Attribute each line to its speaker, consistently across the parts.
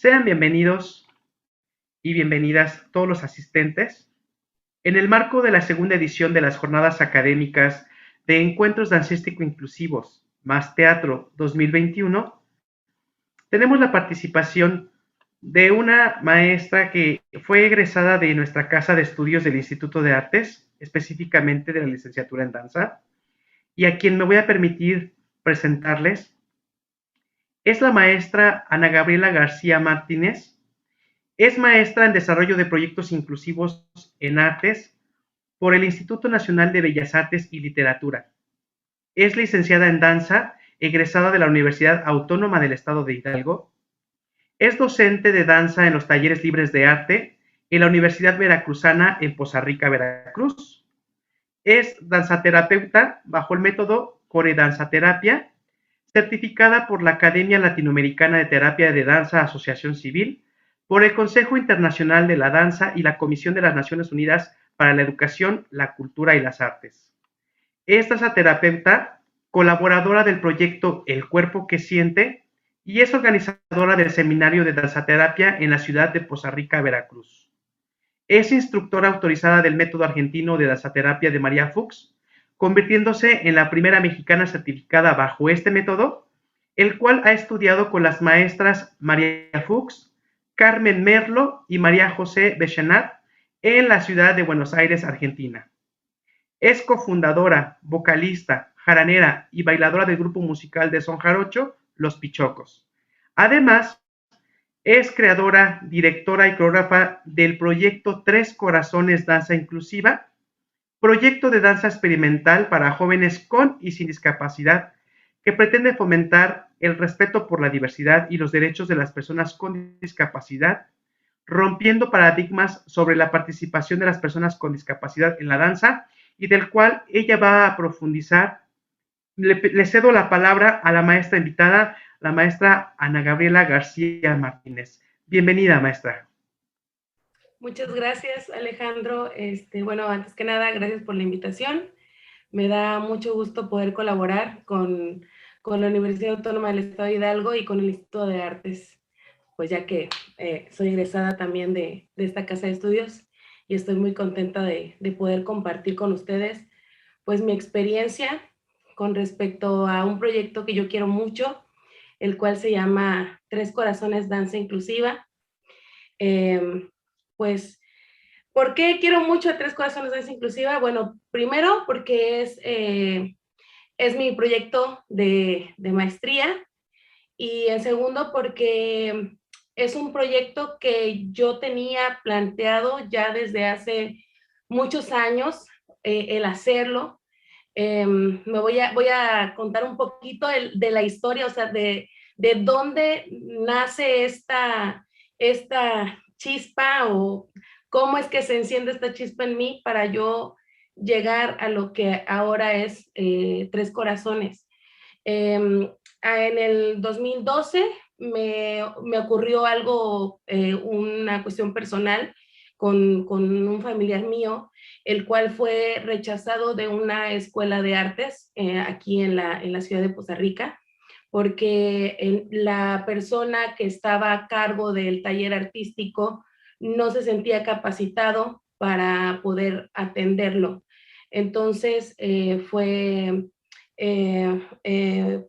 Speaker 1: Sean bienvenidos y bienvenidas todos los asistentes en el marco de la segunda edición de las jornadas académicas de Encuentros Dancístico Inclusivos más Teatro 2021. Tenemos la participación de una maestra que fue egresada de nuestra casa de estudios del Instituto de Artes, específicamente de la licenciatura en danza, y a quien me voy a permitir presentarles. Es la maestra Ana Gabriela García Martínez. Es maestra en desarrollo de proyectos inclusivos en artes por el Instituto Nacional de Bellas Artes y Literatura. Es licenciada en danza, egresada de la Universidad Autónoma del Estado de Hidalgo. Es docente de danza en los talleres libres de arte en la Universidad Veracruzana en Poza Rica, Veracruz. Es danzaterapeuta bajo el método Coredanzaterapia, certificada por la Academia Latinoamericana de Terapia de Danza Asociación Civil, por el Consejo Internacional de la Danza y la Comisión de las Naciones Unidas para la Educación, la Cultura y las Artes. Es danzaterapeuta, colaboradora del proyecto El Cuerpo que Siente y es organizadora del Seminario de Danzaterapia en la ciudad de Poza Rica, Veracruz. Es instructora autorizada del método argentino de danzaterapia de María Fuchs, convirtiéndose en la primera mexicana certificada bajo este método, el cual ha estudiado con las maestras María Fuchs, Carmen Merlo y María José Bechenat en la ciudad de Buenos Aires, Argentina. Es cofundadora, vocalista, jaranera y bailadora del grupo musical de son jarocho Los Pichocos. Además, es creadora, directora y coreógrafa del proyecto Tres Corazones Danza Inclusiva, proyecto de danza experimental para jóvenes con y sin discapacidad que pretende fomentar el respeto por la diversidad y los derechos de las personas con discapacidad, rompiendo paradigmas sobre la participación de las personas con discapacidad en la danza y del cual ella va a profundizar. Le cedo la palabra a la maestra invitada, la maestra Ana Gabriela García Martínez. Bienvenida, maestra.
Speaker 2: Muchas gracias, Alejandro. Bueno, antes que nada, gracias por la invitación. Me da mucho gusto poder colaborar con la Universidad Autónoma del Estado de Hidalgo y con el Instituto de Artes, pues ya que soy egresada también de esta casa de estudios y estoy muy contenta de poder compartir con ustedes pues mi experiencia con respecto a un proyecto que yo quiero mucho, el cual se llama Tres Corazones Danza Inclusiva. Pues, ¿por qué quiero mucho a Tres Corazones Danza Inclusiva? Bueno, primero porque es mi proyecto de maestría, y en segundo porque es un proyecto que yo tenía planteado ya desde hace muchos años, el hacerlo. Voy a contar un poquito de la historia, o sea, de dónde nace esta chispa, o cómo es que se enciende esta chispa en mí para yo llegar a lo que ahora es Tres Corazones. En el 2012 me ocurrió algo, una cuestión personal con un familiar mío, el cual fue rechazado de una escuela de artes aquí en la ciudad de Poza Rica, porque la persona que estaba a cargo del taller artístico no se sentía capacitado para poder atenderlo. Entonces eh, eh,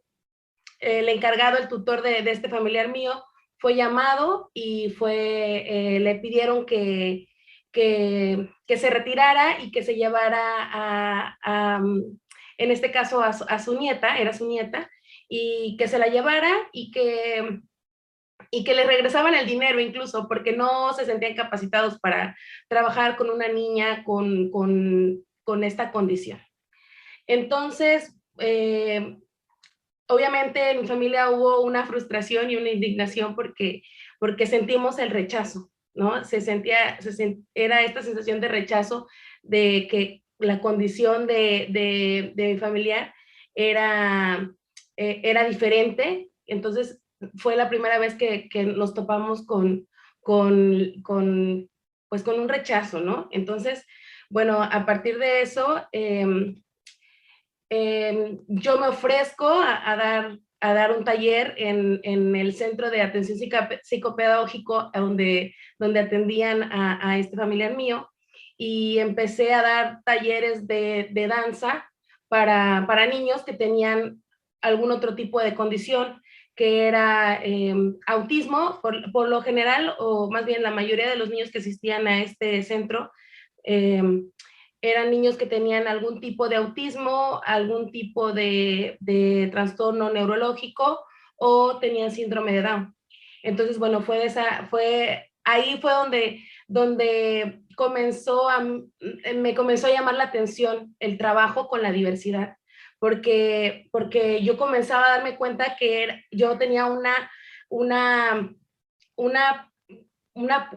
Speaker 2: el encargado, el tutor de este familiar mío, fue llamado y le pidieron que se retirara y que se llevara en este caso a su nieta, era su nieta, y que se la llevara y que le regresaban el dinero incluso, porque no se sentían capacitados para trabajar con una niña con esta condición. Entonces, obviamente en mi familia hubo una frustración y una indignación porque sentimos el rechazo, ¿no? Era esta sensación de rechazo, de que la condición de mi familiar era diferente. Entonces fue la primera vez que nos topamos pues con un rechazo, ¿no? Entonces, bueno, a partir de eso, yo me ofrezco a dar un taller en el Centro de Atención Psicopedagógico donde atendían a este familiar mío, y empecé a dar talleres de danza para niños que tenían algún otro tipo de condición, que era autismo, por lo general, o más bien la mayoría de los niños que asistían a este centro eh, eran niños que tenían algún tipo de autismo, algún tipo de trastorno neurológico, o tenían síndrome de Down. Entonces, bueno, ahí fue donde me comenzó a llamar la atención el trabajo con la diversidad, porque yo comenzaba a darme cuenta que yo tenía una, una,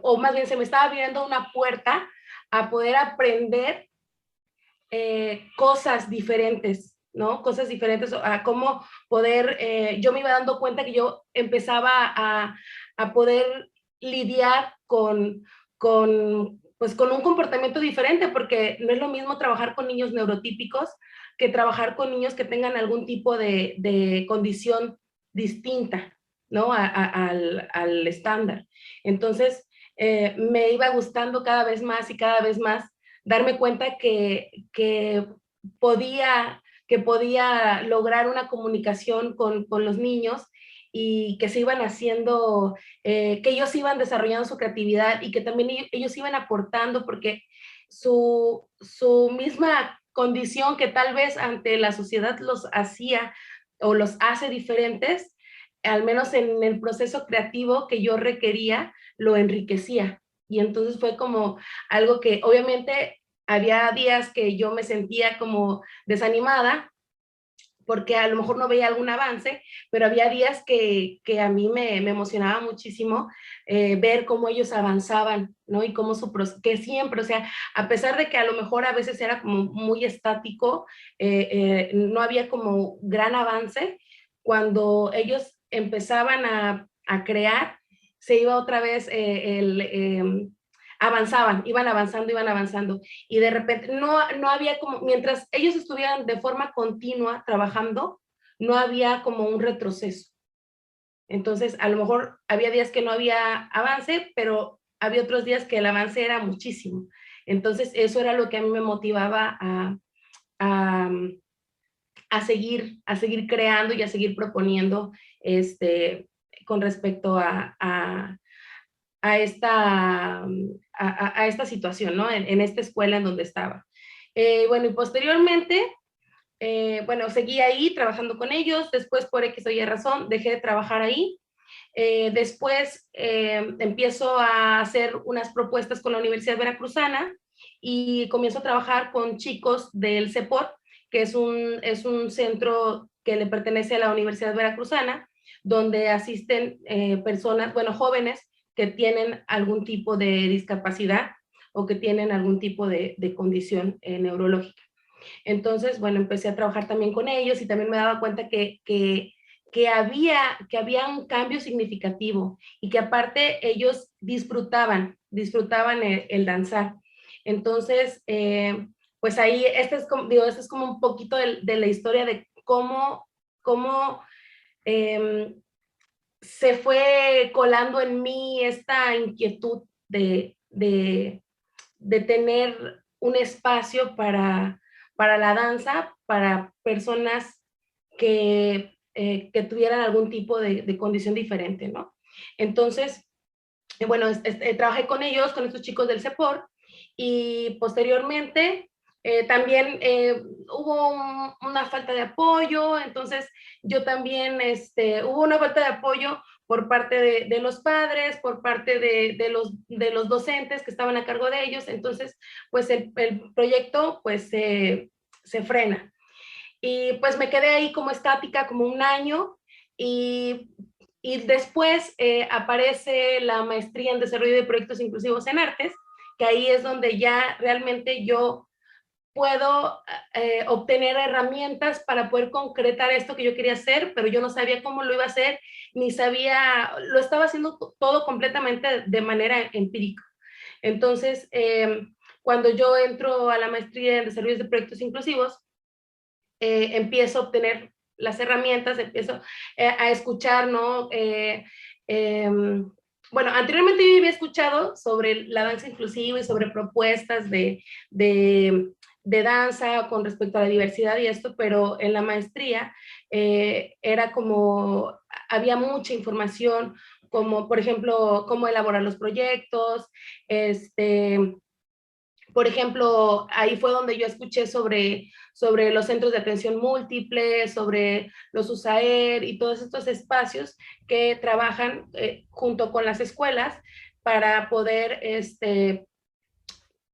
Speaker 2: o más bien se me estaba abriendo una puerta a poder aprender cosas diferentes, ¿no? Cosas diferentes, a cómo poder, yo me iba dando cuenta que yo empezaba a poder lidiar pues con un comportamiento diferente, porque no es lo mismo trabajar con niños neurotípicos que trabajar con niños que tengan algún tipo de condición distinta, ¿no? Al estándar. Entonces, me iba gustando cada vez más y cada vez más darme cuenta que podía lograr una comunicación con los niños, y que se iban haciendo, que ellos iban desarrollando su creatividad, y que también ellos iban aportando, porque su misma condición, que tal vez ante la sociedad los hacía o los hace diferentes, al menos en el proceso creativo que yo requería, lo enriquecía. Y entonces fue como algo que obviamente había días que yo me sentía como desanimada, porque a lo mejor no veía algún avance, pero había días que a mí me emocionaba muchísimo ver cómo ellos avanzaban, ¿no? Y cómo que siempre, o sea, a pesar de que a lo mejor a veces era como muy estático, no había como gran avance, cuando ellos empezaban a crear, se iba otra vez iban avanzando, y de repente no había como, mientras ellos estuvieran de forma continua trabajando, no había como un retroceso. Entonces, a lo mejor había días que no había avance, pero había otros días que el avance era muchísimo. Entonces, eso era lo que a mí me motivaba a, a seguir creando y a seguir proponiendo con respecto a esta situación, ¿no? En esta escuela en donde estaba. Bueno, y posteriormente, bueno, seguí ahí trabajando con ellos. Después, por X o Y razón, dejé de trabajar ahí. Después empiezo a hacer unas propuestas con la Universidad Veracruzana, y comienzo a trabajar con chicos del CEPOR, que es un centro que le pertenece a la Universidad Veracruzana, donde asisten personas, bueno, jóvenes que tienen algún tipo de discapacidad o que tienen algún tipo de condición neurológica. Entonces, bueno, empecé a trabajar también con ellos, y también me daba cuenta que había un cambio significativo, y que aparte ellos disfrutaban el danzar. Entonces, pues ahí, este es como un poquito de la historia de cómo se fue colando en mí esta inquietud de tener un espacio para la danza, para personas que tuvieran algún tipo de condición diferente, ¿no? Entonces, bueno, trabajé con ellos, con estos chicos del CEPOR, y posteriormente también hubo una falta de apoyo. Entonces yo también, hubo una falta de apoyo por parte de los padres, por parte de los docentes que estaban a cargo de ellos. Entonces, pues el proyecto pues se frena. Y pues me quedé ahí como estática como un año, y después aparece la maestría en desarrollo de proyectos inclusivos en artes, que ahí es donde ya realmente yo puedo obtener herramientas para poder concretar esto que yo quería hacer, pero yo no sabía cómo lo iba a hacer, ni sabía, lo estaba haciendo todo completamente de manera empírica. Entonces, cuando yo entro a la maestría en desarrollo de proyectos inclusivos, empiezo a obtener las herramientas, empiezo a escuchar, ¿no? Bueno, anteriormente yo había escuchado sobre la danza inclusiva y sobre propuestas de danza con respecto a la diversidad y esto, pero en la maestría era como, había mucha información, como por ejemplo, cómo elaborar los proyectos, por ejemplo, ahí fue donde yo escuché sobre los centros de atención múltiple, sobre los USAER y todos estos espacios que trabajan junto con las escuelas para poder,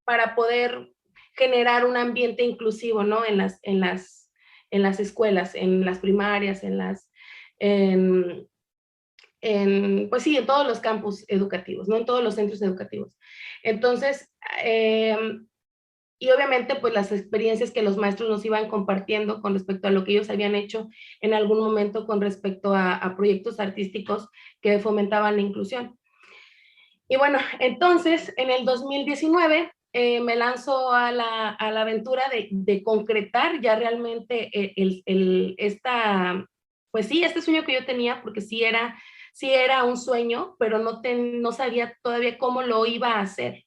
Speaker 2: para poder generar un ambiente inclusivo, ¿no? En las escuelas, en las primarias, en, pues sí, en todos los campus educativos, ¿no? En todos los centros educativos. Entonces, y obviamente, pues las experiencias que los maestros nos iban compartiendo con respecto a lo que ellos habían hecho en algún momento con respecto a proyectos artísticos que fomentaban la inclusión. Y bueno, entonces, en el 2019 me lanzo a la aventura de concretar ya realmente pues sí, este sueño que yo tenía, porque sí era un sueño, pero no sabía todavía cómo lo iba a hacer,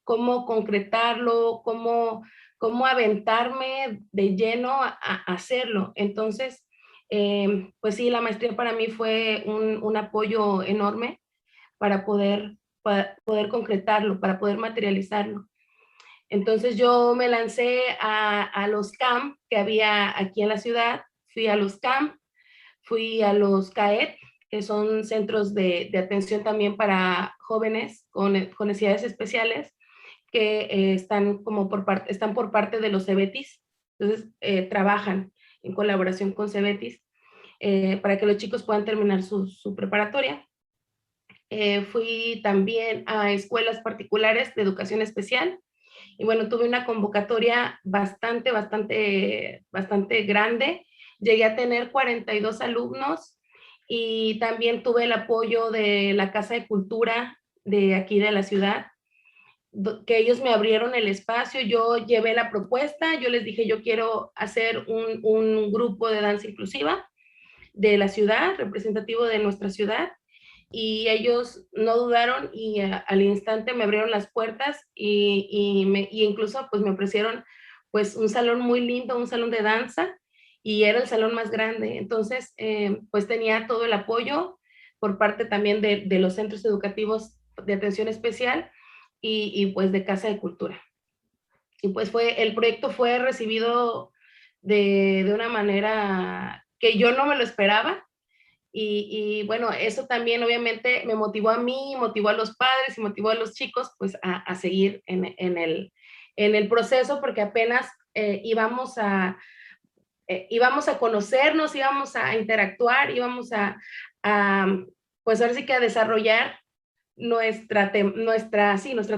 Speaker 2: cómo concretarlo, cómo aventarme de lleno a hacerlo. Entonces, pues sí, la maestría para mí fue un apoyo enorme para poder concretarlo, para poder materializarlo. Entonces yo me lancé a los camp que había aquí en la ciudad, fui a los camp, fui a los CAET, que son centros de atención también para jóvenes con necesidades especiales, que están por parte de los CEBETIS, entonces trabajan en colaboración con CEBETIS para que los chicos puedan terminar su preparatoria. Fui también a escuelas particulares de educación especial y bueno, tuve una convocatoria bastante grande. Llegué a tener 42 alumnos y también tuve el apoyo de la Casa de Cultura de aquí de la ciudad, que ellos me abrieron el espacio, yo llevé la propuesta, yo les dije, yo quiero hacer un grupo de danza inclusiva de la ciudad, representativo de nuestra ciudad, y ellos no dudaron y al instante me abrieron las puertas y incluso pues me ofrecieron pues un salón muy lindo, un salón de danza, y era el salón más grande. Entonces, pues tenía todo el apoyo por parte también de los centros educativos de atención especial pues de Casa de Cultura. Y pues el proyecto fue recibido de una manera que yo no me lo esperaba, bueno, eso también obviamente me motivó a mí, motivó a los padres y motivó a los chicos pues a seguir en el proceso, porque apenas íbamos a conocernos, íbamos a interactuar, íbamos pues ahora sí que a desarrollar nuestra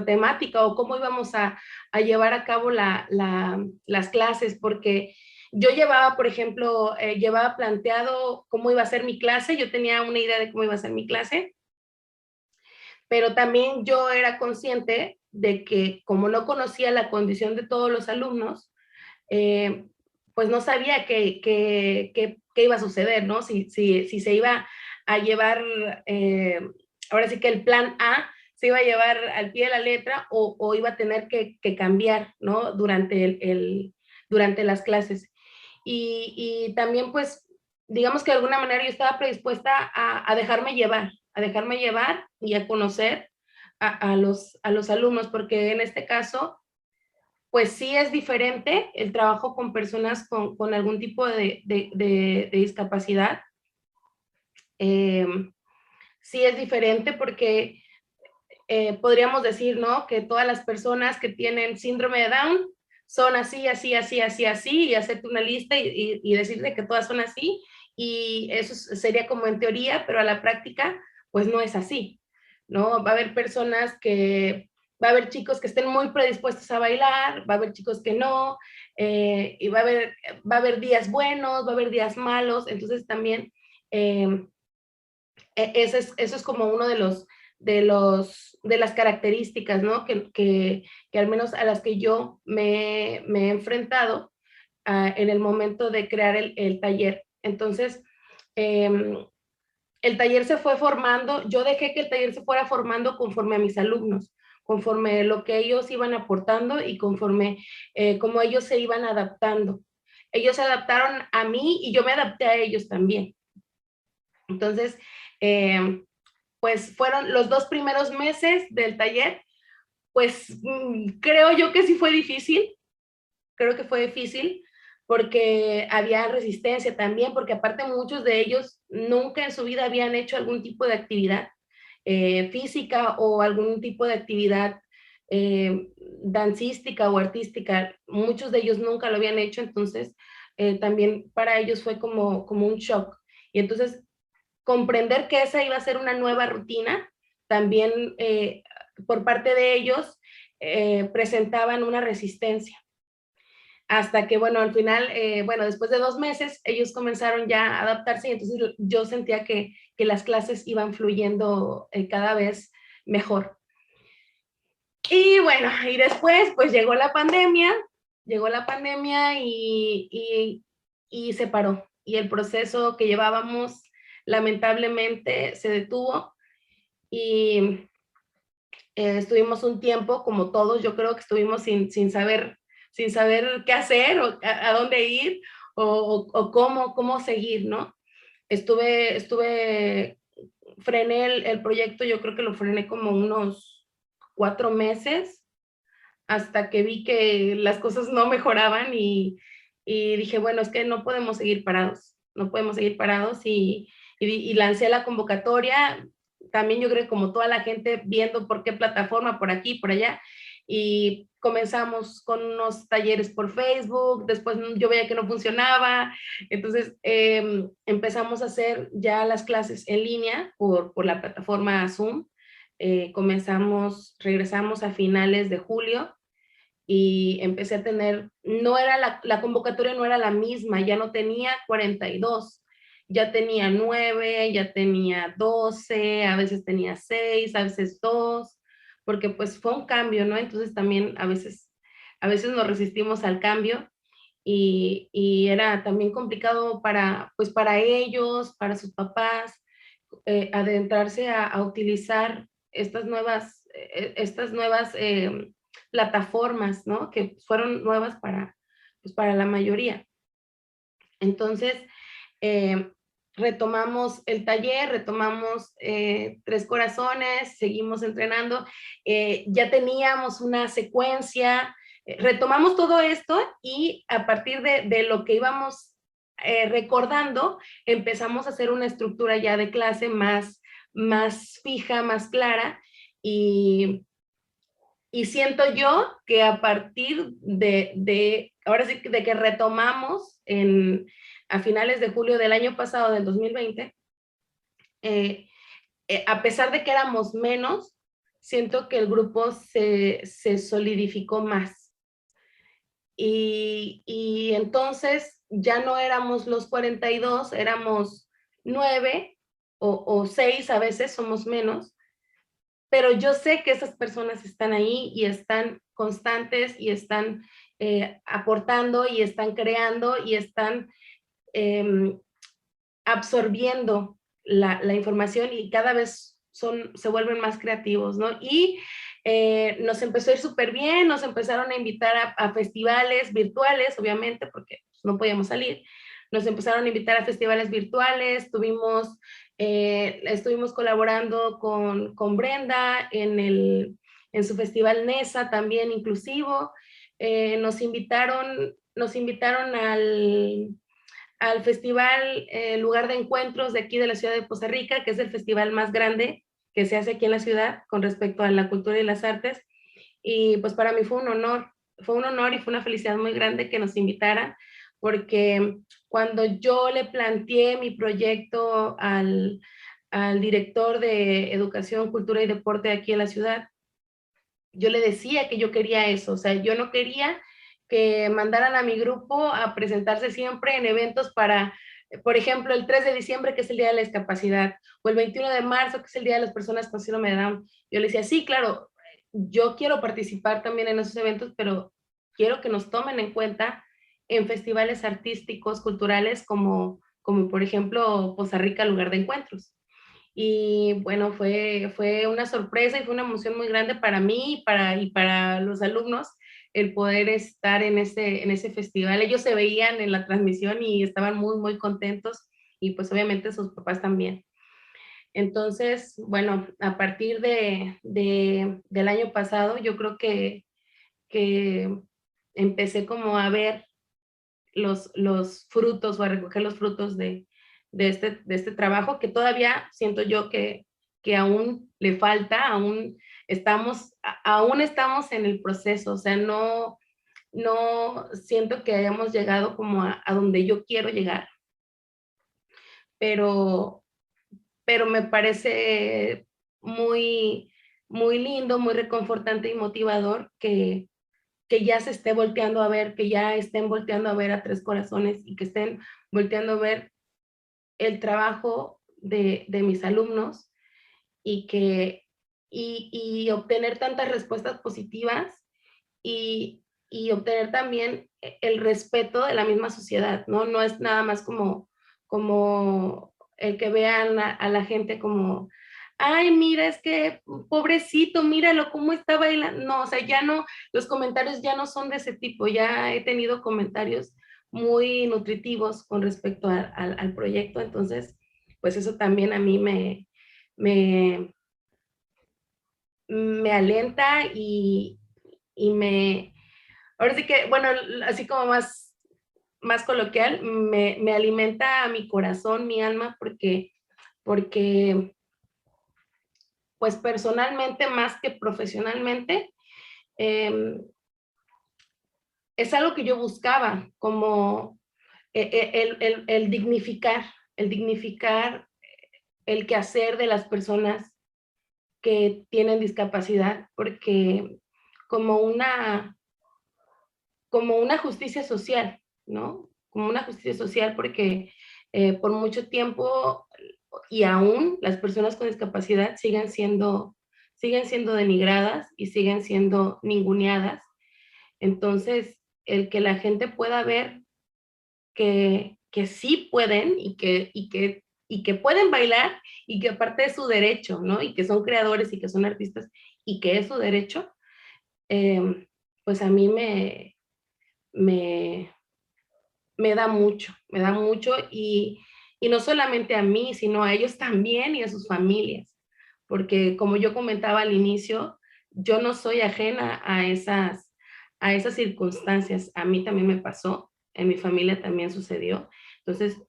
Speaker 2: temática o cómo íbamos a llevar a cabo las clases, porque yo llevaba, por ejemplo, llevaba planteado cómo iba a ser mi clase, yo tenía una idea de cómo iba a ser mi clase, pero también yo era consciente de que como no conocía la condición de todos los alumnos, pues no sabía qué iba a suceder, ¿no? Si se iba a llevar, ahora sí que el plan A se iba a llevar al pie de la letra o iba a tener que cambiar, ¿no? Durante las clases. Y también, pues, digamos que de alguna manera yo estaba predispuesta a dejarme llevar y a conocer a los alumnos, porque en este caso, pues sí es diferente el trabajo con personas con algún tipo de discapacidad. Sí es diferente porque podríamos decir, ¿no? Que todas las personas que tienen síndrome de Down son así, así, así, así, así, y hacerte una lista y decirte que todas son así, y eso sería como en teoría, pero a la práctica, pues no es así, ¿no? Va a haber chicos que estén muy predispuestos a bailar, va a haber chicos que no, y va a haber días buenos, va a haber días malos, entonces también eso es como uno de las características, ¿no? Que al menos a las que yo me he enfrentado en el momento de crear el taller. Entonces, el taller se fue formando, yo dejé que el taller se fuera formando conforme a mis alumnos, conforme lo que ellos iban aportando y conforme cómo ellos se iban adaptando. Ellos se adaptaron a mí y yo me adapté a ellos también. Entonces, pues fueron los 2 primeros meses del taller, pues creo yo que sí fue difícil, creo que fue difícil porque había resistencia también, porque aparte muchos de ellos nunca en su vida habían hecho algún tipo de actividad física o algún tipo de actividad dancística o artística. Muchos de ellos nunca lo habían hecho, entonces también para ellos fue como un shock. Y entonces comprender que esa iba a ser una nueva rutina, también por parte de ellos presentaban una resistencia. Hasta que, bueno, al final, bueno, después de 2 meses, ellos comenzaron ya a adaptarse y entonces yo sentía que las clases iban fluyendo cada vez mejor. Y bueno, y después, pues llegó la pandemia y se paró. Y el proceso que llevábamos, lamentablemente, se detuvo y estuvimos un tiempo, como todos, yo creo que estuvimos sin saber qué hacer o a dónde ir o cómo seguir, ¿no? Frené el proyecto, yo creo que lo frené como unos 4 meses hasta que vi que las cosas no mejoraban y dije, bueno, es que no podemos seguir parados, no podemos seguir parados y lancé la convocatoria, también yo creo que como toda la gente viendo por qué plataforma, por aquí, por allá, y comenzamos con unos talleres por Facebook, después yo veía que no funcionaba, entonces empezamos a hacer ya las clases en línea por la plataforma Zoom, regresamos a finales de julio y empecé a tener, no era la convocatoria no era la misma, ya no tenía 42, ya tenía 9, ya tenía 12, a veces tenía 6, a veces 2, porque pues fue un cambio, ¿no? Entonces también a veces nos resistimos al cambio y era también complicado pues para ellos, para sus papás, adentrarse a utilizar estas nuevas plataformas, ¿no? Que fueron nuevas pues para la mayoría. Entonces, retomamos el taller, retomamos Tres Corazones, seguimos entrenando, ya teníamos una secuencia, retomamos todo esto y a partir de lo que íbamos recordando, empezamos a hacer una estructura ya de clase más fija, más clara y siento yo que a partir ahora sí, de que retomamos a finales de julio del año pasado, del 2020, a pesar de que éramos menos, siento que el grupo se solidificó más. Y entonces ya no éramos los 42, éramos 9 o 6 a veces, somos menos, pero yo sé que esas personas están ahí y están constantes y están aportando y están creando y están absorbiendo la información y cada vez se vuelven más creativos, ¿no? Y nos empezó a ir súper bien, nos empezaron a invitar a festivales virtuales, obviamente, porque pues, no podíamos salir. Nos empezaron a invitar a festivales virtuales, estuvimos colaborando con Brenda en su festival NESA, también inclusivo. Nos invitaron al festival Lugar de Encuentros de aquí de la ciudad de Poza Rica, que es el festival más grande que se hace aquí en la ciudad con respecto a la cultura y las artes. Y pues para mí fue un honor y fue una felicidad muy grande que nos invitaran, porque cuando yo le planteé mi proyecto al director de Educación, Cultura y Deporte aquí en la ciudad, yo le decía que yo quería eso, o sea, yo no quería que mandaran a mi grupo a presentarse siempre en eventos para, por ejemplo, el 3 de diciembre, que es el Día de la Discapacidad, o el 21 de marzo, que es el Día de las Personas con Síndrome de Down. Yo le decía, sí, claro, yo quiero participar también en esos eventos, pero quiero que nos tomen en cuenta en festivales artísticos, culturales, como por ejemplo Poza Rica, lugar de encuentros. Y bueno, fue una sorpresa y fue una emoción muy grande para mí y para los alumnos el poder estar en ese festival. Ellos se veían en la transmisión y estaban muy, muy contentos y pues obviamente sus papás también. Entonces, bueno, a partir del año pasado, yo creo que empecé como a ver los frutos o a recoger los frutos de este trabajo que todavía siento yo que aún le falta, aún estamos en el proceso, o sea, no siento que hayamos llegado como a donde yo quiero llegar, pero, pero me parece muy, muy lindo, muy reconfortante y motivador que ya se esté volteando a ver, que ya estén volteando a ver a Tres Corazones y que estén volteando a ver el trabajo de mis alumnos y y obtener tantas respuestas positivas y obtener también el respeto de la misma sociedad, ¿no? No es nada más como el que vean a la gente como, ay, mira, es que pobrecito, míralo cómo está bailando. No, o sea, ya no, los comentarios ya no son de ese tipo, ya he tenido comentarios muy nutritivos con respecto al proyecto, entonces, pues eso también a mí me, me alienta y ahora sí que, bueno, así como más coloquial, me alimenta a mi corazón, mi alma, porque pues personalmente más que profesionalmente, eh, es algo que yo buscaba, como el dignificar el quehacer de las personas que tienen discapacidad, porque como una, como una justicia social, ¿no? Como una justicia social porque por mucho tiempo y aún las personas con discapacidad siguen siendo denigradas y siguen siendo ninguneadas. Entonces, el que la gente pueda ver que sí pueden y que pueden bailar y que aparte es su derecho, ¿no? Y que son creadores y que son artistas y que es su derecho, pues a mí me, me da mucho y no solamente a mí, sino a ellos también y a sus familias, porque como yo comentaba al inicio, yo no soy ajena a esas circunstancias, a mí también me pasó, en mi familia también sucedió, entonces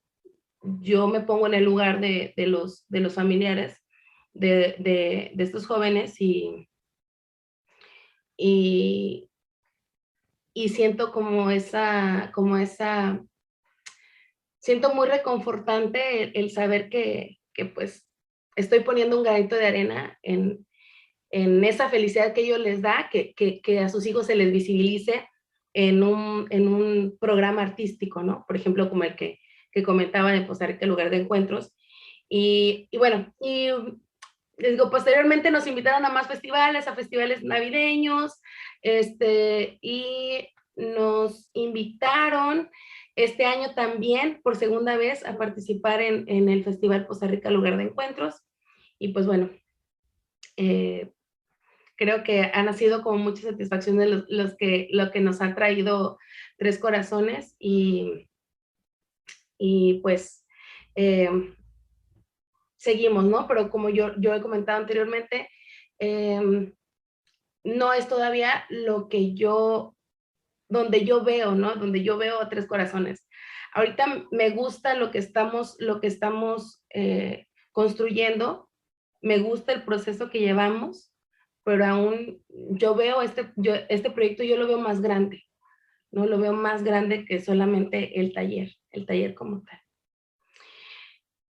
Speaker 2: yo me pongo en el lugar de los familiares de estos jóvenes y, y siento como esa siento muy reconfortante el saber que pues estoy poniendo un granito de arena en esa felicidad que ellos les da, que a sus hijos se les visibilice en un programa artístico, ¿no? Por ejemplo, como el que comentaba de Poza Rica, lugar de encuentros. Y bueno, y les digo, posteriormente nos invitaron a más festivales, a festivales navideños, y nos invitaron este año también, por segunda vez, a participar en el Festival Poza Rica Lugar de Encuentros. Y pues bueno, eh, creo que han sido como muchas satisfacciones lo que nos ha traído Tres Corazones y pues eh, seguimos, ¿no? Pero como yo he comentado anteriormente, no es todavía donde yo veo, ¿no? Donde yo veo a Tres Corazones. Ahorita me gusta lo que estamos construyendo, me gusta el proceso que llevamos, pero aún yo veo este proyecto, yo lo veo más grande, ¿no? Lo veo más grande que solamente el taller como tal.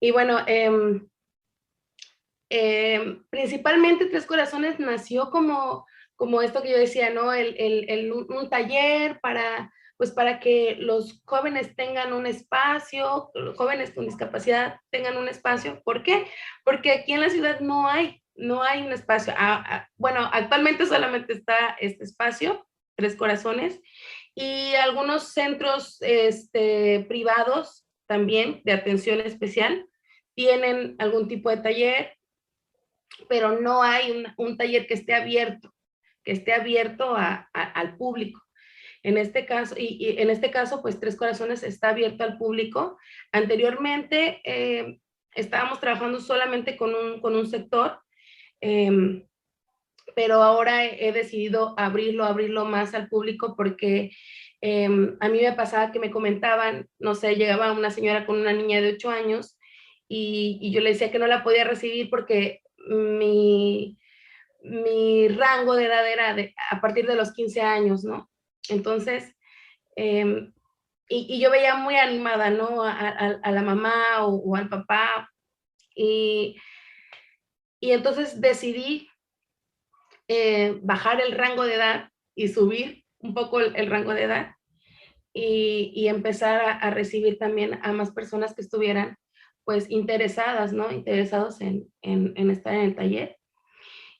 Speaker 2: Y bueno, principalmente Tres Corazones nació como esto que yo decía, ¿no? Un taller pues para que los jóvenes tengan un espacio, los jóvenes con discapacidad tengan un espacio. ¿Por qué? Porque aquí en la ciudad no hay un espacio. Bueno, actualmente solamente está este espacio, Tres Corazones, y algunos centros privados también de atención especial, tienen algún tipo de taller, pero no hay un taller que esté abierto al público. En este caso, y en este caso, pues Tres Corazones está abierto al público. Anteriormente estábamos trabajando solamente con un sector, pero ahora he decidido abrirlo más al público porque a mí me pasaba que me comentaban, no sé, llegaba una señora con una niña de 8 años y yo le decía que no la podía recibir porque mi rango de edad era a partir de los 15 años, ¿no? Entonces, eh, y yo veía muy animada, ¿no? A la mamá o al papá. Y, y entonces decidí bajar el rango de edad y subir un poco el rango de edad y empezar a recibir también a más personas que estuvieran pues interesadas, ¿no? Interesados en estar en el taller.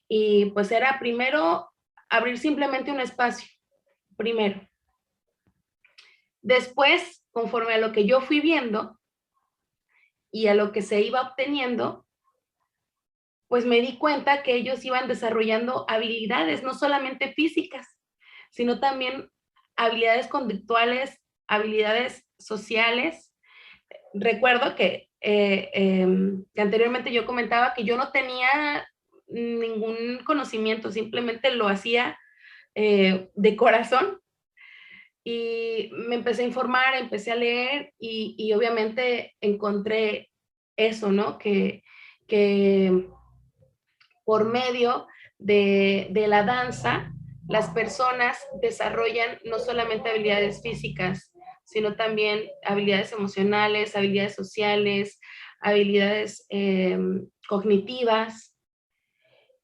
Speaker 2: Y pues era primero abrir simplemente un espacio, primero. Después, conforme a lo que yo fui viendo y a lo que se iba obteniendo, pues me di cuenta que ellos iban desarrollando habilidades, no solamente físicas, sino también habilidades conductuales, habilidades sociales. Recuerdo que anteriormente yo comentaba que yo no tenía ningún conocimiento, simplemente lo hacía de corazón y me empecé a informar, empecé a leer y obviamente encontré eso, ¿no? Que por medio de la danza, las personas desarrollan no solamente habilidades físicas, sino también habilidades emocionales, habilidades sociales, habilidades cognitivas.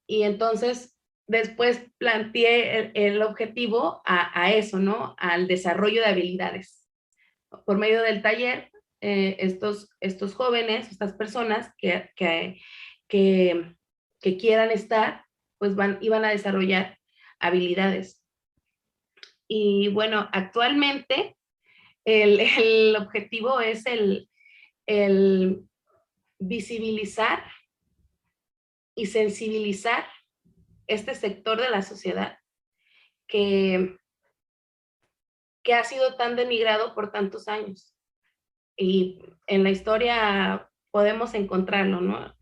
Speaker 2: Y entonces después planteé el objetivo a eso, ¿no? Al desarrollo de habilidades. Por medio del taller, estos jóvenes, estas personas que, que quieran estar, pues iban a desarrollar habilidades. Y bueno, actualmente el objetivo es el visibilizar y sensibilizar este sector de la sociedad que, que ha sido tan denigrado por tantos años. Y en la historia podemos encontrarlo, ¿no?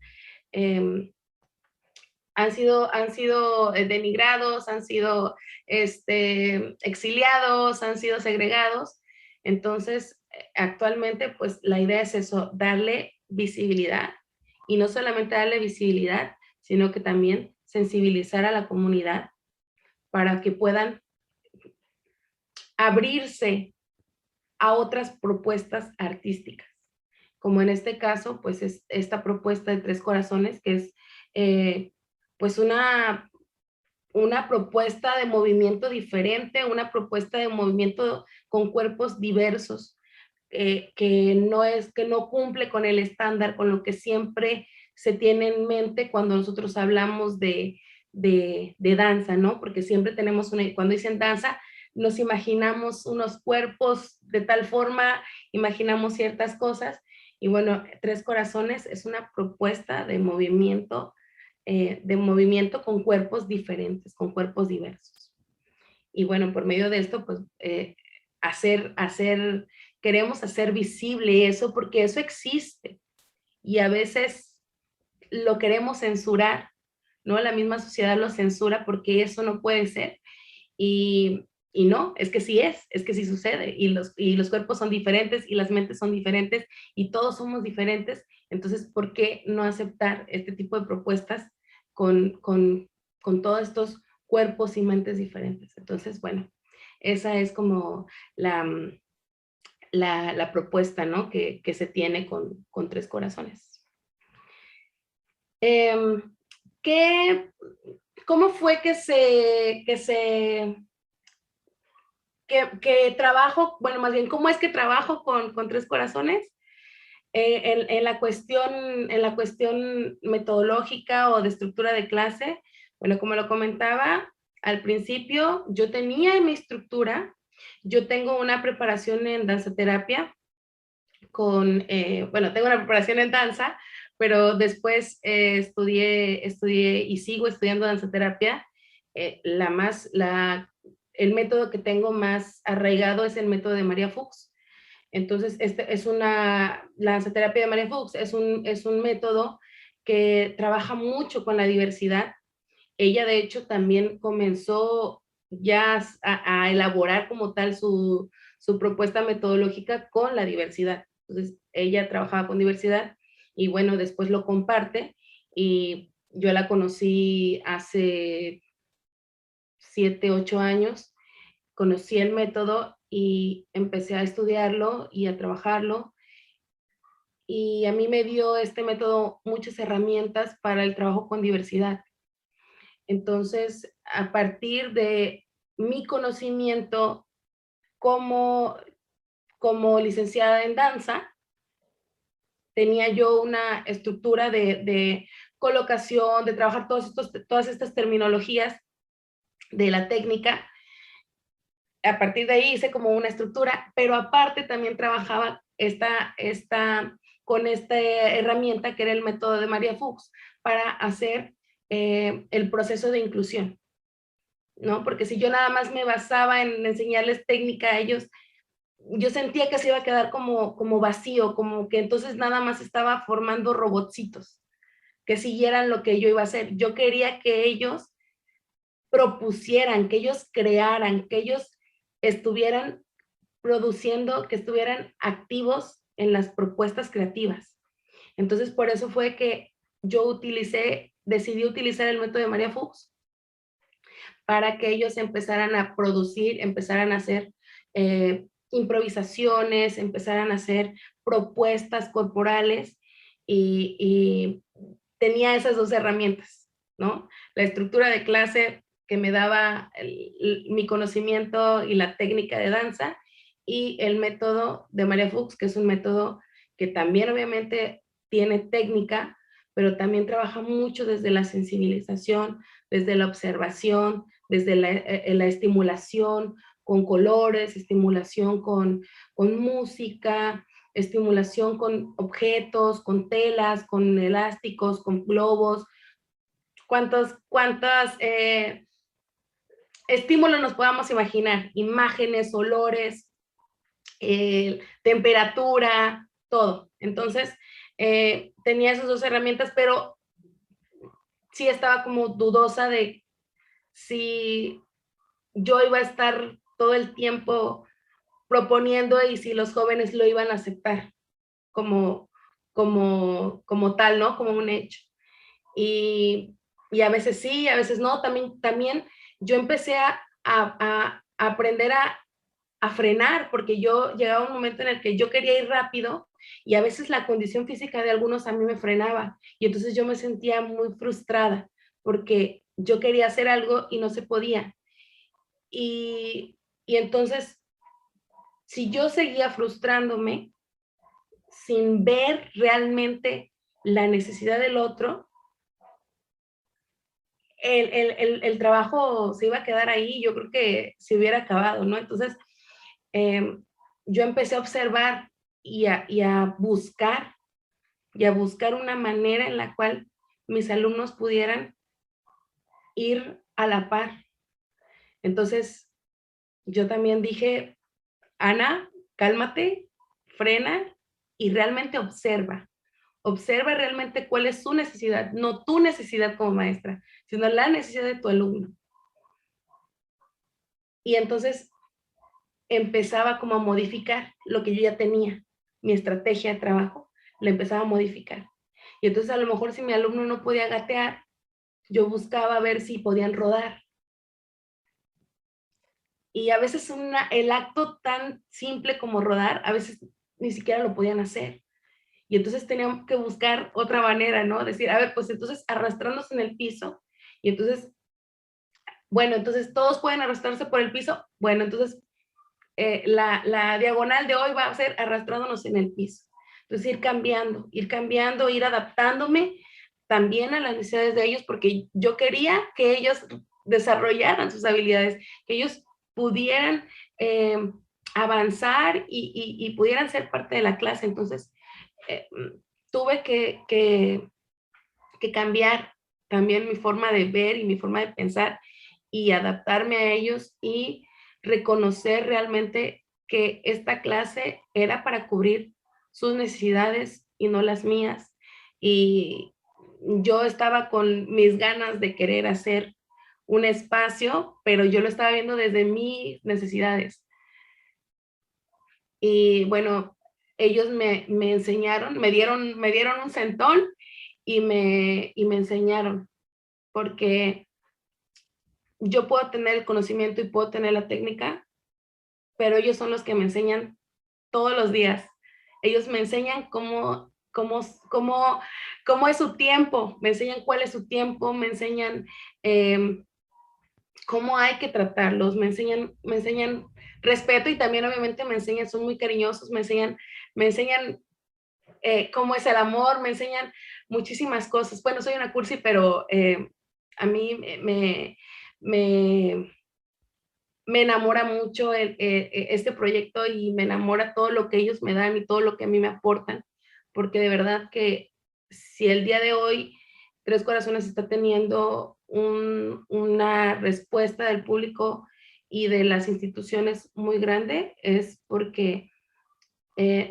Speaker 2: Han sido denigrados, han sido exiliados, han sido segregados. Entonces, actualmente, pues la idea es eso, darle visibilidad y no solamente darle visibilidad, sino que también sensibilizar a la comunidad para que puedan abrirse a otras propuestas artísticas. Como en este caso, pues es esta propuesta de Tres Corazones, que es pues una propuesta de movimiento diferente, una propuesta de movimiento con cuerpos diversos, que no cumple con el estándar, con lo que siempre se tiene en mente cuando nosotros hablamos de danza, ¿no? Porque siempre tenemos cuando dicen danza, nos imaginamos unos cuerpos de tal forma, imaginamos ciertas cosas, y bueno, Tres Corazones es una propuesta de movimiento con cuerpos diferentes, con cuerpos diversos. Y bueno, por medio de esto, pues queremos hacer visible eso porque eso existe y a veces lo queremos censurar, ¿no? La misma sociedad lo censura porque eso no puede ser. Y no, es que sí es que sí sucede y los cuerpos son diferentes y las mentes son diferentes y todos somos diferentes. Entonces, ¿por qué no aceptar este tipo de propuestas con todos estos cuerpos y mentes diferentes? Entonces, bueno, esa es como la propuesta, ¿no? Que se tiene con Tres Corazones. ¿Qué, ¿Cómo fue que trabajo, bueno, más bien, cómo es que trabajo con Tres Corazones? En la cuestión metodológica o de estructura de clase, bueno, como lo comentaba al principio, yo tenía mi estructura, yo tengo una preparación en danzaterapia, bueno, tengo una preparación en danza, pero después estudié y sigo estudiando danzaterapia. El método que tengo más arraigado es el método de María Fuchs. Entonces, la danzaterapia de María Fuchs es un método que trabaja mucho con la diversidad. Ella, de hecho, también comenzó ya a elaborar como tal su propuesta metodológica con la diversidad. Entonces, ella trabajaba con diversidad y bueno, después lo comparte y yo la conocí hace 7, 8 años, conocí el método y empecé a estudiarlo y a trabajarlo. Y a mí me dio este método muchas herramientas para el trabajo con diversidad. Entonces, a partir de mi conocimiento como, como licenciada en danza, tenía yo una estructura de colocación, de trabajar todas estas terminologías de la técnica. A partir de ahí hice como una estructura, pero aparte también trabajaba con esta herramienta que era el método de María Fuchs para hacer el proceso de inclusión, ¿no? Porque si yo nada más me basaba en enseñarles técnica a ellos, yo sentía que se iba a quedar como vacío, como que entonces nada más estaba formando robotcitos que siguieran lo que yo iba a hacer. Yo quería que ellos propusieran, que ellos crearan, que ellos estuvieran produciendo, que estuvieran activos en las propuestas creativas. Entonces, por eso fue que decidí utilizar el método de María Fuchs para que ellos empezaran a producir, empezaran a hacer improvisaciones, empezaran a hacer propuestas corporales y tenía esas dos herramientas, ¿no? La estructura de clase que me daba mi conocimiento y la técnica de danza y el método de María Fuchs, que es un método que también obviamente tiene técnica, pero también trabaja mucho desde la sensibilización, desde la observación, desde la estimulación con colores, estimulación con música, estimulación con objetos, con telas, con elásticos, con globos. ¿Cuántos estímulos nos podamos imaginar? Imágenes, olores, temperatura, todo. Entonces, tenía esas dos herramientas, pero sí estaba como dudosa de si yo iba a estar todo el tiempo proponiendo y si los jóvenes lo iban a aceptar como, como tal, ¿no? Como un hecho. Y, y a veces sí, a veces no. También yo empecé a aprender a frenar, porque yo llegaba un momento en el que yo quería ir rápido y a veces la condición física de algunos a mí me frenaba y entonces yo me sentía muy frustrada porque yo quería hacer algo y no se podía. Y entonces, si yo seguía frustrándome sin ver realmente la necesidad del otro, el trabajo se iba a quedar ahí, yo creo que se hubiera acabado, ¿no? Entonces, eh, yo empecé a observar y a buscar una manera en la cual mis alumnos pudieran ir a la par. Entonces, yo también dije, Ana, cálmate, frena y realmente observa. Observa realmente cuál es su necesidad, no tu necesidad como maestra, sino la necesidad de tu alumno. Y entonces empezaba como a modificar lo que yo ya tenía, mi estrategia de trabajo, la empezaba a modificar. Y entonces a lo mejor si mi alumno no podía gatear, yo buscaba ver si podían rodar. Y a veces el acto tan simple como rodar, a veces ni siquiera lo podían hacer. Y entonces teníamos que buscar otra manera, ¿no? Decir, a ver, pues entonces arrastrándose en el piso. Y entonces, bueno, entonces todos pueden arrastrarse por el piso. Bueno, entonces la diagonal de hoy va a ser arrastrándonos en el piso. Entonces ir cambiando, ir adaptándome también a las necesidades de ellos, porque yo quería que ellos desarrollaran sus habilidades, que ellos pudieran avanzar y pudieran ser parte de la clase. Entonces, eh, tuve que cambiar también mi forma de ver y mi forma de pensar y adaptarme a ellos y reconocer realmente que esta clase era para cubrir sus necesidades y no las mías. Y yo estaba con mis ganas de querer hacer un espacio, pero yo lo estaba viendo desde mis necesidades. Y bueno, ellos me enseñaron, me dieron un centón y me enseñaron, porque yo puedo tener el conocimiento y puedo tener la técnica, pero ellos son los que me enseñan todos los días. Ellos me enseñan cómo es su tiempo, me enseñan cuál es su tiempo, me enseñan eh, cómo hay que tratarlos, me enseñan respeto y también obviamente me enseñan, son muy cariñosos, me enseñan cómo es el amor, me enseñan muchísimas cosas. Bueno, soy una cursi, pero a mí me, me enamora mucho este proyecto y me enamora todo lo que ellos me dan y todo lo que a mí me aportan, porque de verdad que si el día de hoy Tres Corazones está teniendo una respuesta del público y de las instituciones muy grande, es porque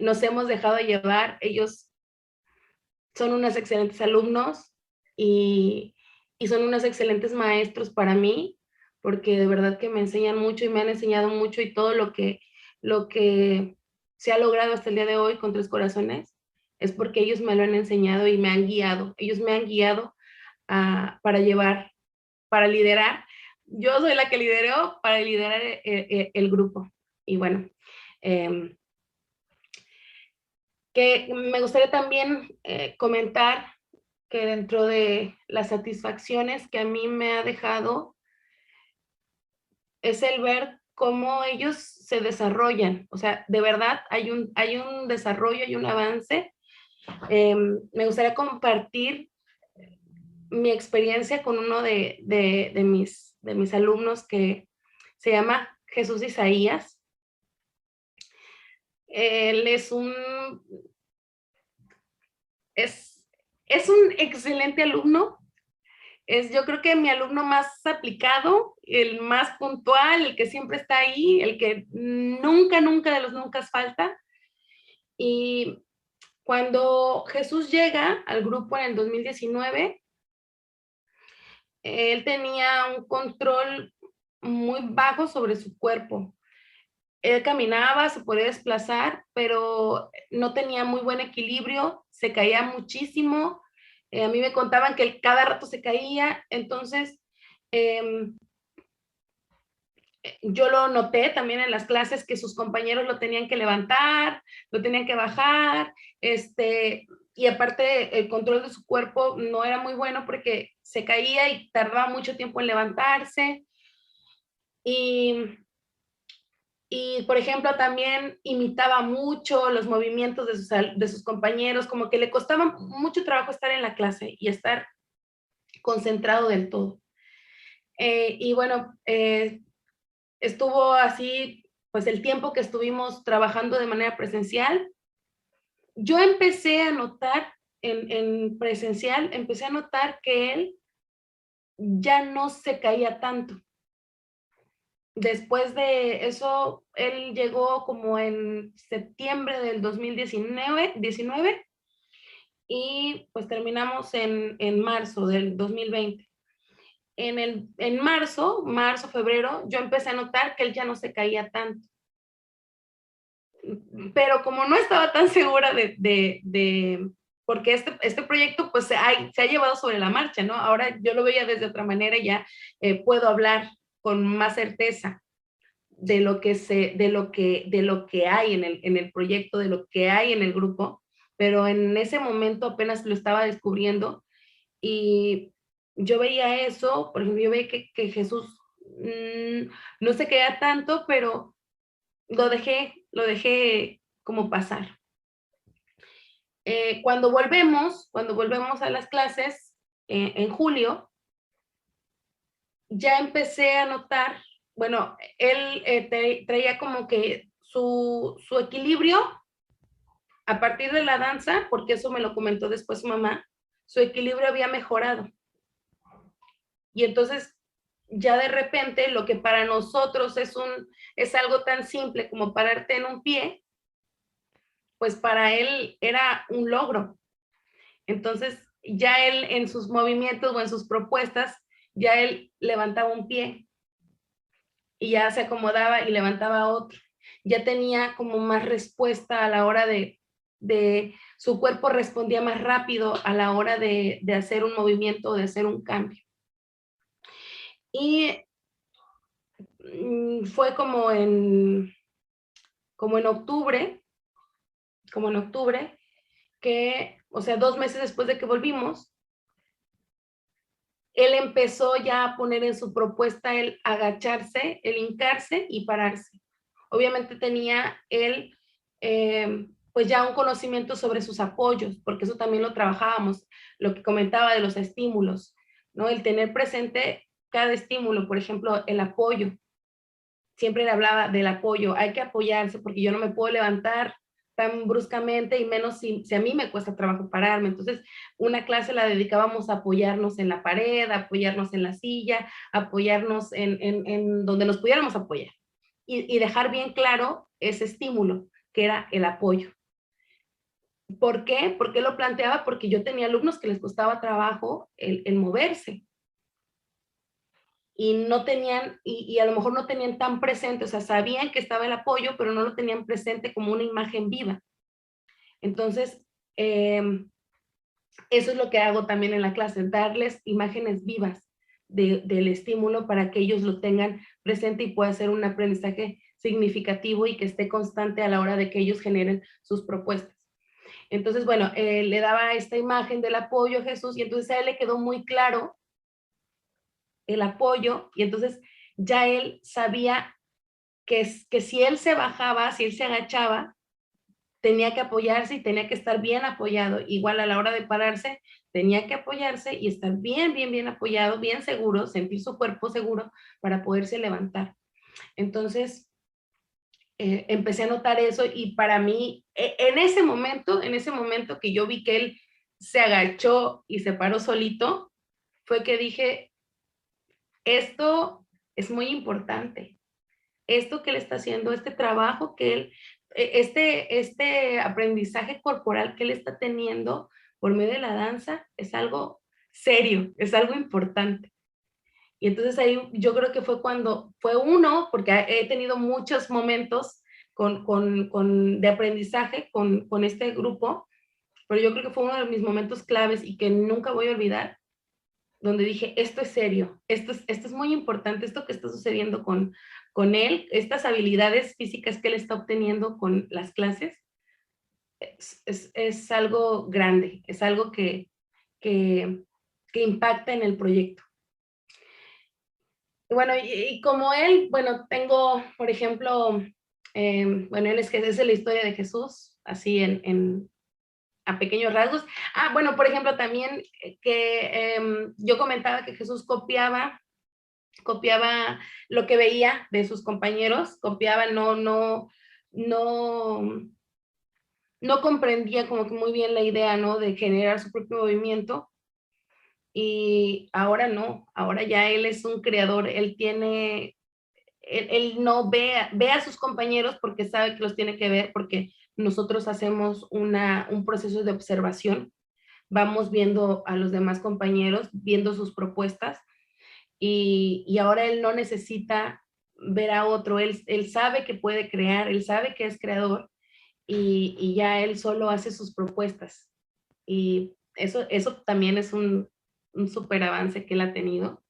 Speaker 2: nos hemos dejado llevar. Ellos son unos excelentes alumnos y, y son unos excelentes maestros para mí, porque de verdad que me enseñan mucho y me han enseñado mucho y todo lo que se ha logrado hasta el día de hoy con Tres Corazones es porque ellos me lo han enseñado y me han guiado. Ellos me han guiado para llevar, para liderar. Yo soy la que lideró para liderar el grupo. Y bueno, eh, que me gustaría también comentar que dentro de las satisfacciones que a mí me ha dejado es el ver cómo ellos se desarrollan. O sea, de verdad hay un desarrollo, hay un avance. Me gustaría compartir mi experiencia con uno de mis alumnos que se llama Jesús Isaías. Él es, es un excelente alumno. Es, yo creo que mi alumno más aplicado, el más puntual, el que siempre está ahí, el que nunca, nunca de los nunca falta. Y cuando Jesús llega al grupo en el 2019, él tenía un control muy bajo sobre su cuerpo. Él caminaba, se podía desplazar, pero no tenía muy buen equilibrio, se caía muchísimo. A mí me contaban que él cada rato se caía, entonces eh, yo lo noté también en las clases que sus compañeros lo tenían que levantar, lo tenían que bajar, y aparte el control de su cuerpo no era muy bueno porque se caía y tardaba mucho tiempo en levantarse. Y, y por ejemplo, también imitaba mucho los movimientos de sus compañeros, como que le costaba mucho trabajo estar en la clase y estar concentrado del todo. Y bueno, estuvo así, pues el tiempo que estuvimos trabajando de manera presencial. Yo empecé a notar en presencial, empecé a notar que él ya no se caía tanto. Después de eso, él llegó como en septiembre del 2019 y pues terminamos en marzo del 2020. En marzo, febrero, yo empecé a notar que él ya no se caía tanto. Pero como no estaba tan segura porque este proyecto pues se ha llevado sobre la marcha, ¿no? Ahora yo lo veía desde otra manera y ya puedo hablar con más certeza de lo que hay en el proyecto, de lo que hay en el grupo, pero en ese momento apenas lo estaba descubriendo y yo veía eso, por ejemplo, yo veía que Jesús no se queda tanto, pero lo dejé como pasar. Cuando volvemos a las clases en julio, ya empecé a notar, bueno, él traía como que su equilibrio a partir de la danza, porque eso me lo comentó después su mamá, su equilibrio había mejorado. Y entonces ya de repente lo que para nosotros es algo tan simple como pararte en un pie, pues para él era un logro. Entonces ya él en sus movimientos o en sus propuestas, ya él levantaba un pie y ya se acomodaba y levantaba otro. Ya tenía como más respuesta a la hora de su cuerpo respondía más rápido a la hora de hacer un movimiento o de hacer un cambio. Y fue como en octubre, que, o sea, 2 meses después de que volvimos, él empezó ya a poner en su propuesta el agacharse, el hincarse y pararse. Obviamente tenía él, pues ya un conocimiento sobre sus apoyos, porque eso también lo trabajábamos, lo que comentaba de los estímulos, ¿no? El tener presente cada estímulo, por ejemplo, el apoyo. Siempre le hablaba del apoyo, hay que apoyarse porque yo no me puedo levantar tan bruscamente y menos si a mí me cuesta trabajo pararme. Entonces, una clase la dedicábamos a apoyarnos en la pared, a apoyarnos en la silla, apoyarnos en donde nos pudiéramos apoyar y dejar bien claro ese estímulo, que era el apoyo. ¿Por qué? ¿Por qué lo planteaba? Porque yo tenía alumnos que les costaba trabajo el moverse y no tenían, y a lo mejor no tenían tan presente, o sea, sabían que estaba el apoyo, pero no lo tenían presente como una imagen viva. Entonces, eso es lo que hago también en la clase, darles imágenes vivas del estímulo para que ellos lo tengan presente y pueda ser un aprendizaje significativo y que esté constante a la hora de que ellos generen sus propuestas. Entonces, bueno, le daba esta imagen del apoyo a Jesús y entonces a él le quedó muy claro el apoyo y entonces ya él sabía que si él se bajaba, si él se agachaba, tenía que apoyarse y tenía que estar bien apoyado. Igual a la hora de pararse, tenía que apoyarse y estar bien, bien, bien apoyado, bien seguro, sentir su cuerpo seguro para poderse levantar. Entonces, empecé a notar eso y para mí, en ese momento que yo vi que él se agachó y se paró solito, fue que dije, esto es muy importante. Esto que él está haciendo, este trabajo que él, este aprendizaje corporal que él está teniendo por medio de la danza es algo serio, es algo importante. Y entonces ahí yo creo que fue cuando, fue uno, porque he tenido muchos momentos de aprendizaje con este grupo, pero yo creo que fue uno de mis momentos claves y que nunca voy a olvidar, donde dije, esto es serio, esto es muy importante, esto que está sucediendo con él, estas habilidades físicas que él está obteniendo con las clases, es algo grande, es algo que, que impacta en el proyecto. Y bueno, y como él, bueno, tengo, por ejemplo, bueno, él es la historia de Jesús, así a pequeños rasgos. Ah, bueno, por ejemplo, también que yo comentaba que Jesús copiaba lo que veía de sus compañeros, copiaba, no, no comprendía como que muy bien la idea, ¿no? De generar su propio movimiento. Y ahora no, ahora ya él es un creador, él no ve a sus compañeros porque sabe que los tiene que ver, porque nosotros hacemos un proceso de observación, vamos viendo a los demás compañeros, viendo sus propuestas, y ahora él no necesita ver a otro, él sabe que puede crear, él sabe que es creador, y ya él solo hace sus propuestas. Y eso también es un súper avance que él ha tenido,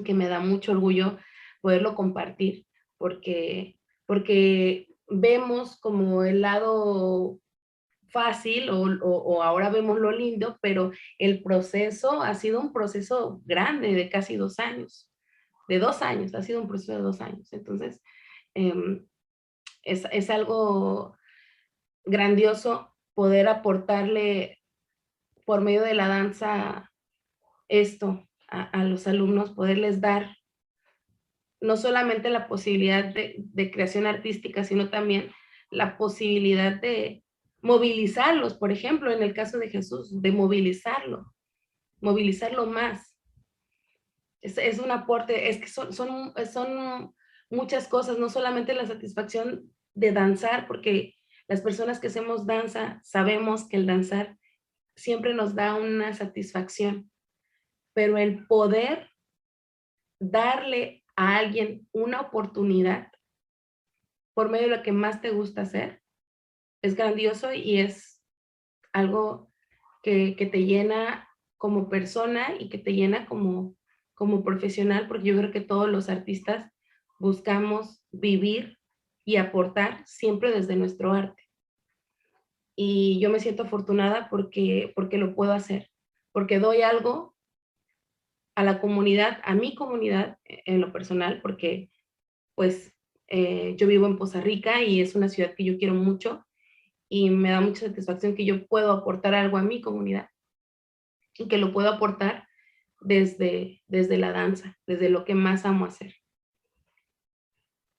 Speaker 2: que me da mucho orgullo poderlo compartir, porque vemos como el lado fácil o ahora vemos lo lindo, pero el proceso ha sido un proceso grande de casi 2 años, de 2 años, ha sido un proceso de 2 años. Entonces, es algo grandioso poder aportarle por medio de la danza esto a los alumnos, poderles dar no solamente la posibilidad de creación artística, sino también la posibilidad de movilizarlos, por ejemplo, en el caso de Jesús, de movilizarlo más. Es un aporte, es que son muchas cosas, no solamente la satisfacción de danzar, porque las personas que hacemos danza sabemos que el danzar siempre nos da una satisfacción, pero el poder darle a alguien una oportunidad por medio de lo que más te gusta hacer es grandioso y es algo que te llena como persona y que te llena como profesional, porque yo creo que todos los artistas buscamos vivir y aportar siempre desde nuestro arte. Y yo me siento afortunada porque lo puedo hacer, porque doy algo a la comunidad, a mi comunidad en lo personal, porque pues yo vivo en Poza Rica y es una ciudad que yo quiero mucho y me da mucha satisfacción que yo puedo aportar algo a mi comunidad y que lo puedo aportar desde la danza, desde lo que más amo hacer.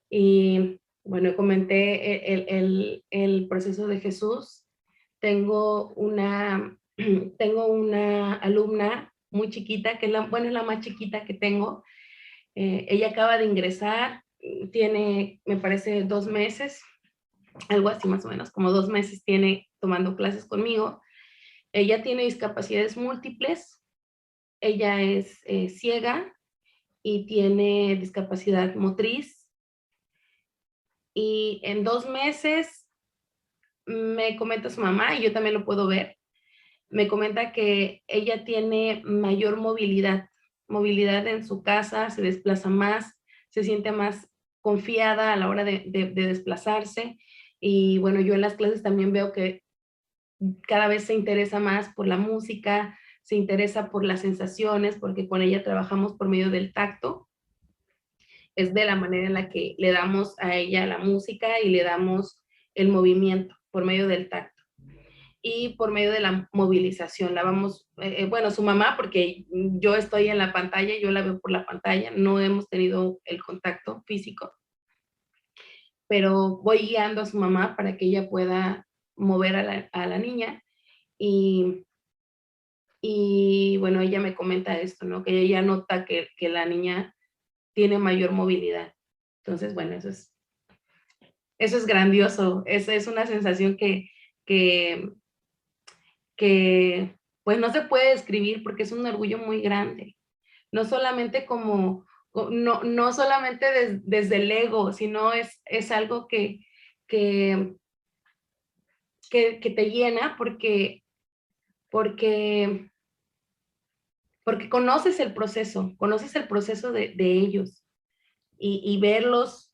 Speaker 2: Y bueno, comenté el proceso de Jesús. Tengo una alumna muy chiquita, que es es la más chiquita que tengo. Ella acaba de ingresar, tiene, me parece, 2 meses, algo así más o menos, como 2 meses tiene tomando clases conmigo. Ella tiene discapacidades múltiples, ella es ciega y tiene discapacidad motriz. Y en 2 meses me comenta su mamá, y yo también lo puedo ver, me comenta que ella tiene mayor movilidad en su casa, se desplaza más, se siente más confiada a la hora de desplazarse. Y bueno, yo en las clases también veo que cada vez se interesa más por la música, se interesa por las sensaciones, porque con ella trabajamos por medio del tacto. Es de la manera en la que le damos a ella la música y le damos el movimiento por medio del tacto y por medio de la movilización. La vamos, bueno, su mamá, porque yo estoy en la pantalla, yo la veo por la pantalla, no hemos tenido el contacto físico, pero voy guiando a su mamá para que ella pueda mover a la niña y, y bueno, ella me comenta esto, ¿no? Que ella nota que la niña tiene mayor movilidad. Entonces, bueno, eso es grandioso, es una sensación que, que pues no se puede describir porque es un orgullo muy grande. No solamente no solamente desde el ego, sino es algo que, que te llena porque, porque conoces el proceso de ellos y verlos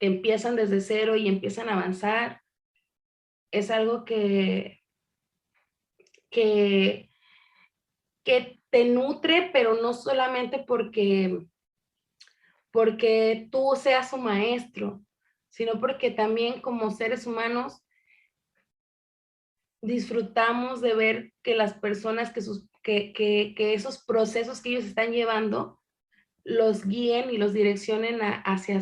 Speaker 2: que empiezan desde cero y empiezan a avanzar, es algo que, que te nutre, pero no solamente porque tú seas su maestro, sino porque también como seres humanos disfrutamos de ver que las personas, que esos procesos que ellos están llevando, los guíen y los direccionen hacia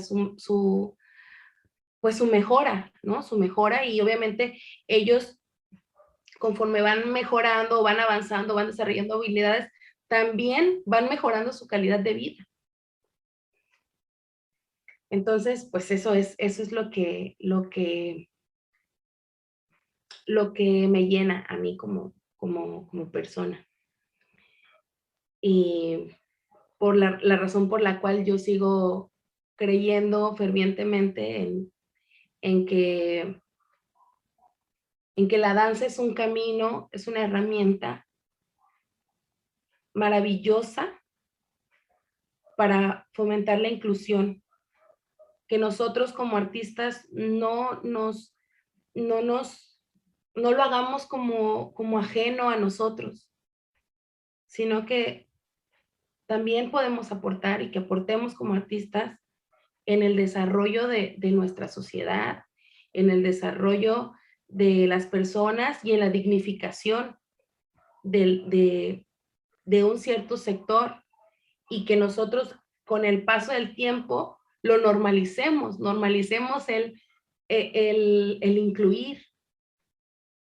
Speaker 2: pues su mejora, ¿no? Su mejora y obviamente ellos conforme van mejorando, van avanzando, van desarrollando habilidades, también van mejorando su calidad de vida. Entonces, pues eso es lo que me llena a mí como persona. Y por la razón por la cual yo sigo creyendo fervientemente en que, en que la danza es un camino, es una herramienta maravillosa para fomentar la inclusión, que nosotros como artistas no lo hagamos como ajeno a nosotros, sino que también podemos aportar y que aportemos como artistas en el desarrollo de nuestra sociedad, en el desarrollo de las personas y en la dignificación de un cierto sector y que nosotros con el paso del tiempo lo normalicemos el incluir,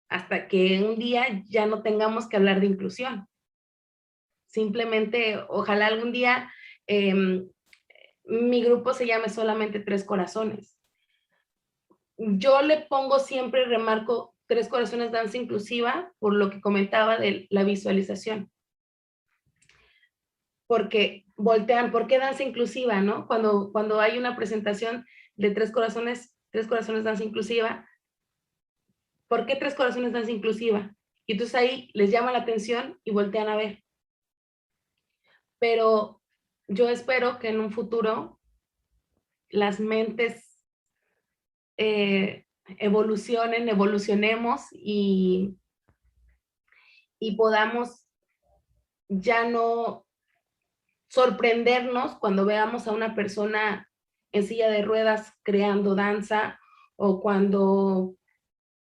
Speaker 2: hasta que un día ya no tengamos que hablar de inclusión. Simplemente, ojalá algún día mi grupo se llame solamente Tres Corazones. Yo le pongo siempre, remarco, Tres Corazones Danza Inclusiva, por lo que comentaba de la visualización. Porque voltean, ¿por qué danza inclusiva, no? Cuando hay una presentación de Tres Corazones Danza Inclusiva, ¿por qué Tres Corazones Danza Inclusiva? Y entonces ahí les llama la atención y voltean a ver. Pero yo espero que en un futuro las mentes evolucionemos y podamos ya no sorprendernos cuando veamos a una persona en silla de ruedas creando danza, o cuando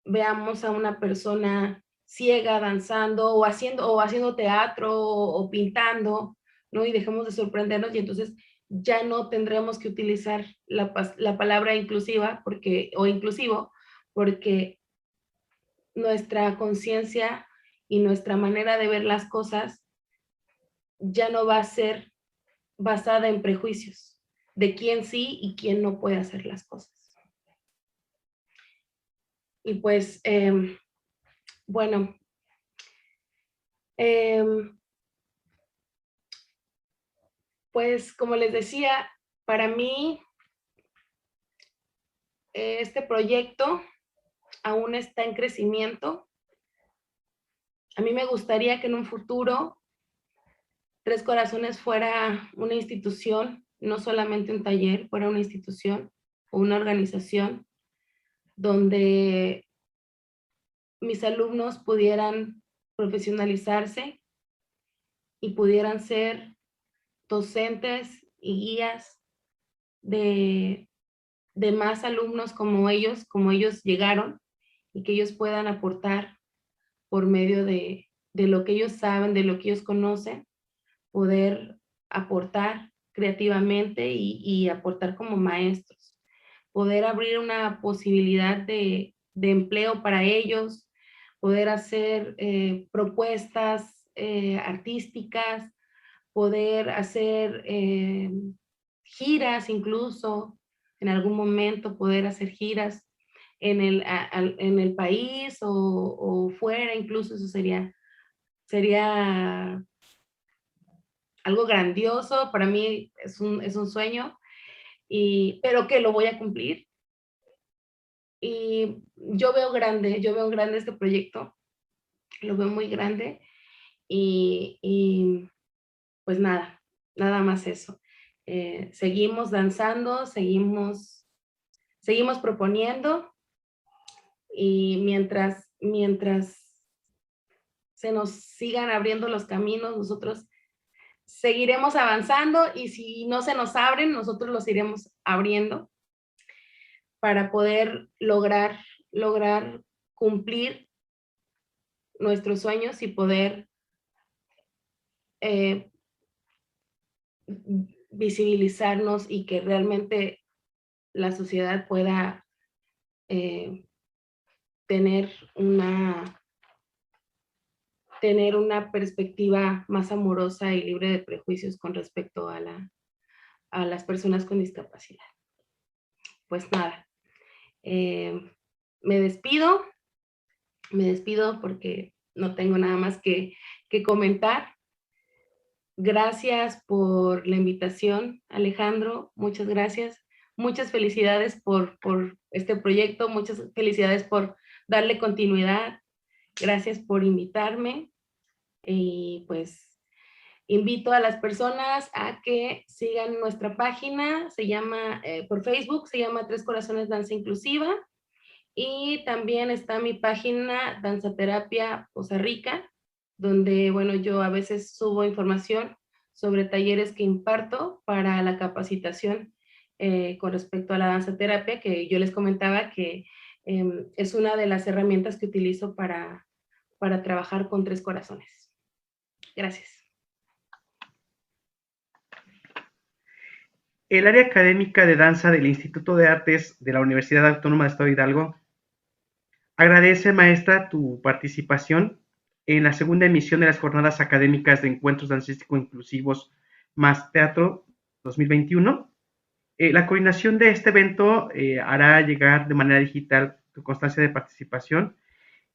Speaker 2: veamos a una persona ciega danzando o haciendo teatro o pintando, ¿no? Y dejemos de sorprendernos, y entonces ya no tendremos que utilizar la palabra inclusiva o inclusivo, porque nuestra conciencia y nuestra manera de ver las cosas ya no va a ser basada en prejuicios de quién sí y quién no puede hacer las cosas. Y pues, bueno, pues como les decía, para mí este proyecto aún está en crecimiento. A mí me gustaría que en un futuro Tres Corazones fuera una institución, no solamente un taller, fuera una institución o una organización donde mis alumnos pudieran profesionalizarse y pudieran ser docentes y guías de más alumnos como ellos llegaron, y que ellos puedan aportar por medio de lo que ellos saben, de lo que ellos conocen, poder aportar creativamente y aportar como maestros, poder abrir una posibilidad de empleo para ellos, poder hacer propuestas artísticas, poder hacer giras, incluso en algún momento poder hacer giras en el país o fuera, incluso eso sería algo grandioso. Para mí es un sueño, pero que lo voy a cumplir. Y yo veo grande este proyecto, lo veo muy grande, y pues nada más eso. Seguimos danzando, seguimos proponiendo, y mientras se nos sigan abriendo los caminos, nosotros seguiremos avanzando, y si no se nos abren, nosotros los iremos abriendo para poder lograr cumplir nuestros sueños y poder visibilizarnos, y que realmente la sociedad pueda tener una perspectiva más amorosa y libre de prejuicios con respecto a las personas con discapacidad. Pues nada, me despido porque no tengo nada más que comentar. Gracias por la invitación, Alejandro, muchas gracias. Muchas felicidades por este proyecto, muchas felicidades por darle continuidad. Gracias por invitarme, y pues invito a las personas a que sigan nuestra página. Se llama, por Facebook, se llama Tres Corazones Danza Inclusiva, y también está mi página Danzaterapia Poza Rica, donde, bueno, yo a veces subo información sobre talleres que imparto para la capacitación con respecto a la danzaterapia, que yo les comentaba que es una de las herramientas que utilizo para trabajar con Tres Corazones. Gracias.
Speaker 1: el área académica de danza del Instituto de Artes de la Universidad Autónoma de Estado de Hidalgo agradece, maestra, tu participación en la segunda emisión de las jornadas académicas de encuentros dancísticos inclusivos más teatro 2021. La coordinación de este evento hará llegar de manera digital tu constancia de participación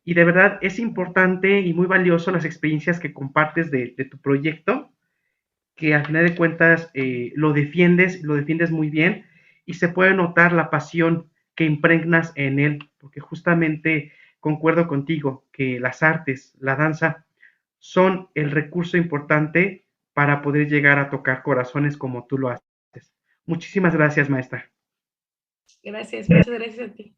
Speaker 1: y de verdad es importante y muy valioso las experiencias que compartes de tu proyecto, que al final de cuentas lo defiendes muy bien y se puede notar la pasión que impregnas en él, porque justamente concuerdo contigo que las artes, la danza, son el recurso importante para poder llegar a tocar corazones como tú lo haces. Muchísimas gracias, maestra.
Speaker 2: Gracias, muchas gracias a ti.